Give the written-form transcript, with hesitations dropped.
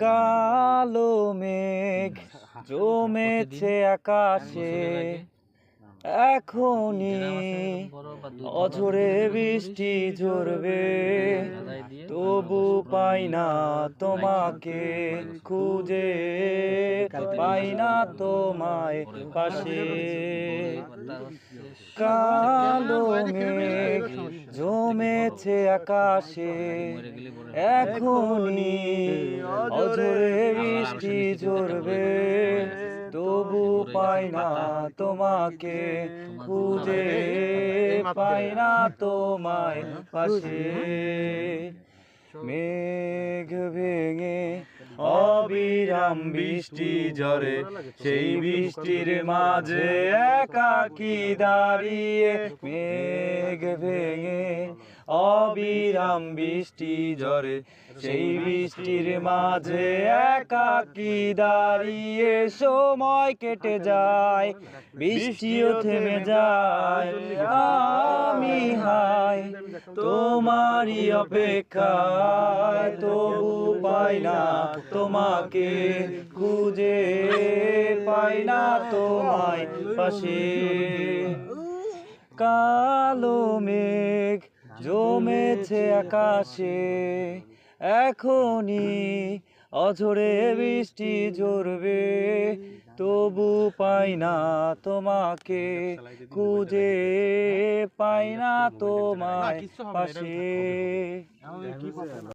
কালো মেঘ জমেছে আকাশে, এখনই অঝরে বৃষ্টি ঝরবে, তবু পাই না তোমাকে খুঁজে, পাই না তোমায় পাশে। কালো মেঘ জমেছে আকাশে, এখনই অঝরে বৃষ্টি ঝরবে, তবু পাই না তোমাকে খুঁজে, পাই না তোমায় পাশে। মেঘ ভেঙে অবিরাম বৃষ্টি ঝরে, সেই বৃষ্টির মাঝে একাকী দাঁড়িয়ে। মেঘ ভেঙে অবিরাম বৃষ্টি ঝরে, সেই বৃষ্টির মাঝে একাকী দাঁড়িয়ে। সময় কেটে যায়, বৃষ্টিও থেমে যায়, আমি হাই তোমারই অপেক্ষায়, তবু পাই না তোমাকে খুঁজে, পাই না তোমায় পাশে। কালো মেঘ জমেছে আকাশে, এখনই অঝরে বৃষ্টি ঝরবে, তবু পাই না তোমাকে খুঁজে, পাই না তোমায় পাশে।